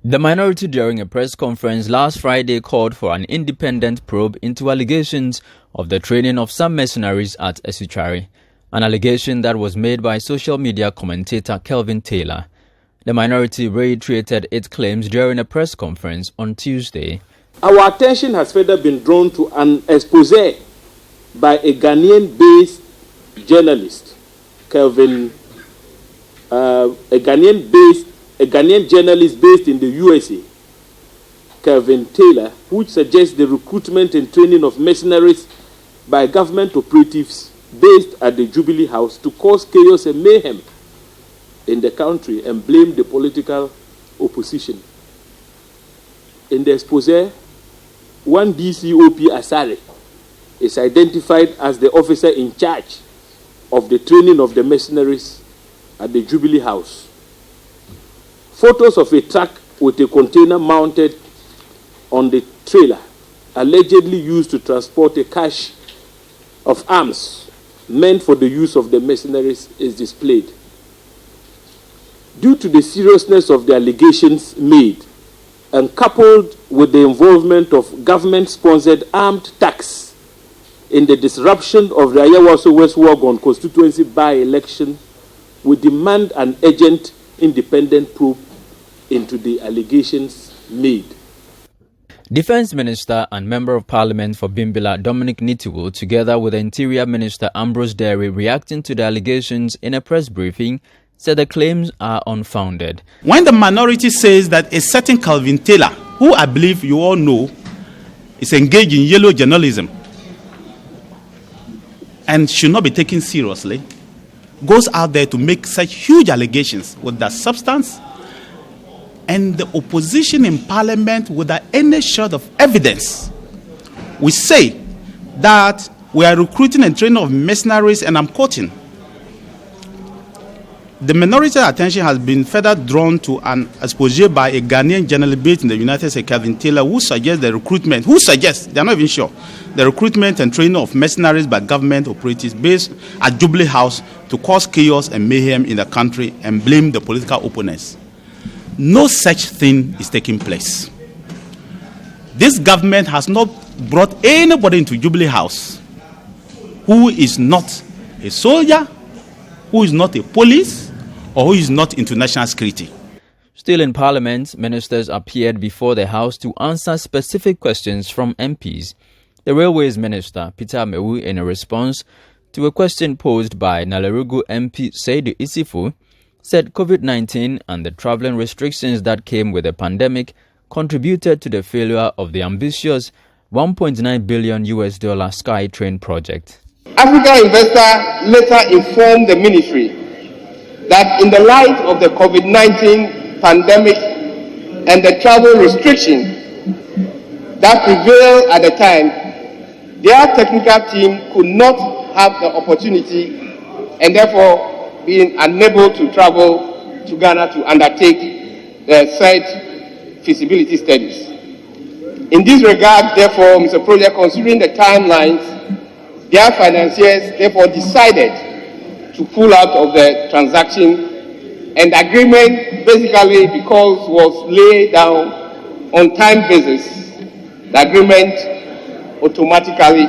The minority during a press conference last Friday called for an independent probe into allegations of the training of some mercenaries at Esuchari, an allegation that was made by social media commentator Kelvin Taylor. The minority reiterated its claims during a press conference on Tuesday. Our attention has further been drawn to an expose by a Ghanaian-based journalist, Kelvin, a Ghanaian journalist based in the USA, Kelvin Taylor, which suggests the recruitment and training of mercenaries by government operatives based at the Jubilee House to cause chaos and mayhem in the country and blame the political opposition. In the expose, one DCOP Asare is identified as the officer in charge of the training of the mercenaries at the Jubilee House. Photos of a truck with a container mounted on the trailer, allegedly used to transport a cache of arms meant for the use of the mercenaries, is displayed. Due to the seriousness of the allegations made, and coupled with the involvement of government-sponsored armed attacks in the disruption of the Ayawaso West Wagon constituency by-election, we demand an urgent independent probe into the allegations made. Defense Minister and Member of Parliament for Bimbilla Dominic Nitiwul, together with the Interior Minister Ambrose Derry, reacting to the allegations in a press briefing, said the claims are unfounded. When the minority says that a certain Kelvin Taylor, who I believe you all know is engaged in yellow journalism and should not be taken seriously, goes out there to make such huge allegations with that substance, and the opposition in Parliament without any sort of evidence, we say that we are recruiting and training of mercenaries, and I'm quoting, the minority attention has been further drawn to an expose by a Ghanaian journalist based in the United States, Kelvin Taylor, who suggests the recruitment, they're not even sure, the recruitment and training of mercenaries by government operatives based at Jubilee House to cause chaos and mayhem in the country and blame the political opponents. No such thing is taking place. This government has not brought anybody into Jubilee House who is not a soldier, who is not a police, or who is not into national security. Still in Parliament, ministers appeared before the House to answer specific questions from MPs. The Railways Minister, Peter Mewu, in a response to a question posed by Nalerugu MP Saidu Isifu, said COVID-19 and the travelling restrictions that came with the pandemic contributed to the failure of the ambitious $1.9 billion SkyTrain project. Africa Investor later informed the ministry that in the light of the COVID-19 pandemic and the travel restrictions that prevailed at the time, their technical team could not have the opportunity and therefore being unable to travel to Ghana to undertake the said feasibility studies. In this regard, therefore, Mr. Project, considering the timelines, their financiers therefore decided to pull out of the transaction, and the agreement basically, because was laid down on time basis, the agreement automatically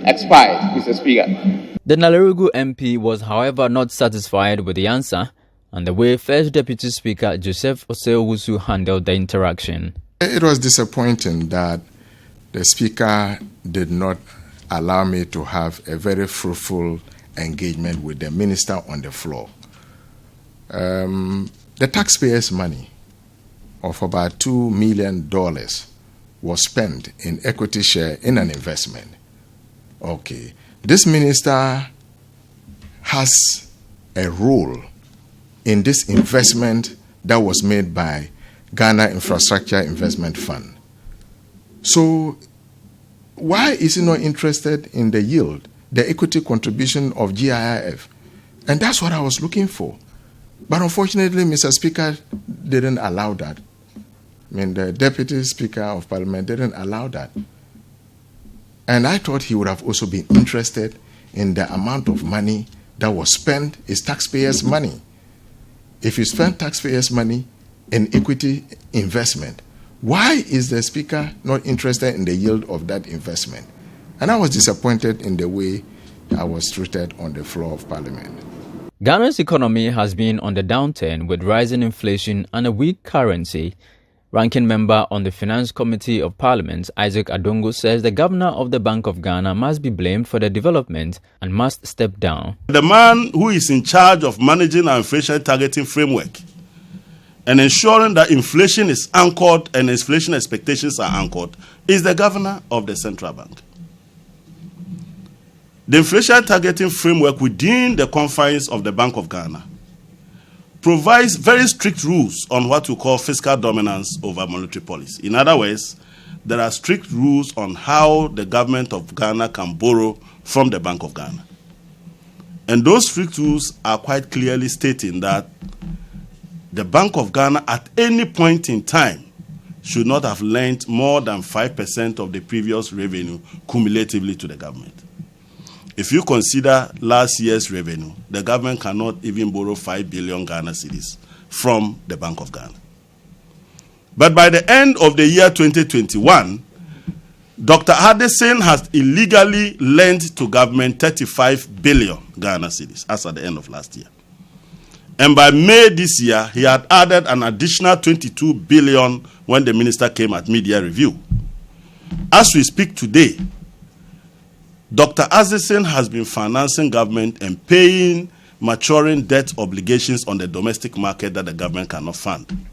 expired, Mr. Speaker. The Nalerugu MP was, however, not satisfied with the answer and the way First Deputy Speaker Joseph Osei-Owusu handled the interaction. It was disappointing that the Speaker did not allow me to have a very fruitful engagement with the Minister on the floor. The taxpayers' money of about $2 million was spent in equity share in an investment. Okay. This minister has a role in this investment that was made by Ghana Infrastructure Investment Fund. So why is he not interested in the yield, the equity contribution of GIIF? And that's what I was looking for. But unfortunately, Mr. Speaker didn't allow that. The Deputy Speaker of Parliament didn't allow that. And I thought he would have also been interested in the amount of money that was spent, is taxpayers' money. If you spend taxpayers' money, in equity investment. Why is the Speaker not interested in the yield of that investment? And I was disappointed in the way I was treated on the floor of Parliament. Ghana's economy has been on the downturn with rising inflation and a weak currency. Ranking member on the Finance Committee of Parliament, Isaac Adongo, says the governor of the Bank of Ghana must be blamed for the development and must step down. The man who is in charge of managing our inflation targeting framework and ensuring that inflation is anchored and inflation expectations are anchored is the governor of the central bank. The inflation targeting framework within the confines of the Bank of Ghana provides very strict rules on what we call fiscal dominance over monetary policy. In other words, there are strict rules on how the government of Ghana can borrow from the Bank of Ghana. And those strict rules are quite clearly stating that the Bank of Ghana at any point in time should not have lent more than 5% of the previous revenue cumulatively to the government. If you consider last year's revenue, the government cannot even borrow 5 billion Ghana cedis from the Bank of Ghana. But by the end of the year 2021, Dr. Addison has illegally lent to government 35 billion Ghana cedis, as at the end of last year. And by May this year, he had added an additional 22 billion when the minister came at media review. As we speak today, Dr. Addison has been financing government and paying maturing debt obligations on the domestic market that the government cannot fund.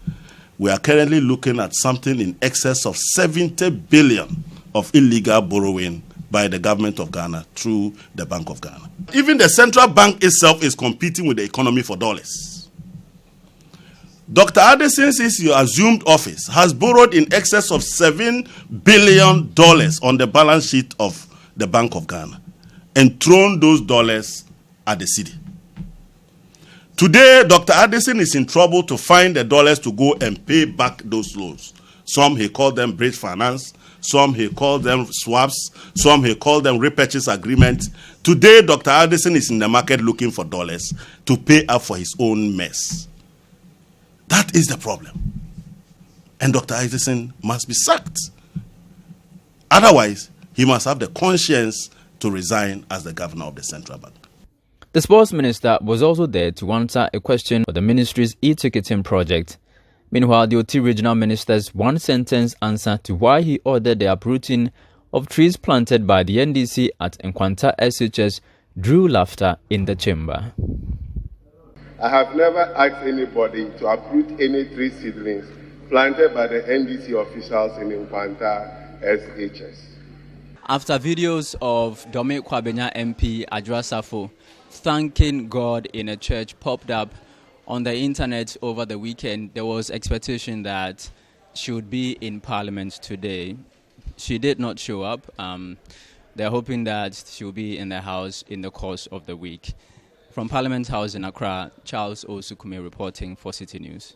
We are currently looking at something in excess of 70 billion of illegal borrowing by the government of Ghana through the Bank of Ghana. Even the central bank itself is competing with the economy for dollars. Dr. Addison, since he assumed office, has borrowed in excess of $7 billion on the balance sheet of the Bank of Ghana and thrown those dollars at the Citi. Today, Dr. Addison is in trouble to find the dollars to go and pay back those loans. Some he called them bridge finance, some he called them swaps, some he called them repurchase agreements. Today, Dr. Addison is in the market looking for dollars to pay up for his own mess. That is the problem. And Dr. Addison must be sacked. Otherwise, he must have the conscience to resign as the governor of the central bank. The sports minister was also there to answer a question for the ministry's e-ticketing project. Meanwhile, the OT regional minister's one-sentence answer to why he ordered the uprooting of trees planted by the NDC at Nkwanta SHS drew laughter in the chamber. I have never asked anybody to uproot any tree seedlings planted by the NDC officials in Nkwanta SHS. After videos of Dominic MP Adjua thanking God in a church popped up on the internet over the weekend, there was expectation that she would be in Parliament today. She did not show up. They're hoping that she will be in the House in the course of the week. From Parliament House in Accra, Charles Osukume reporting for Citi News.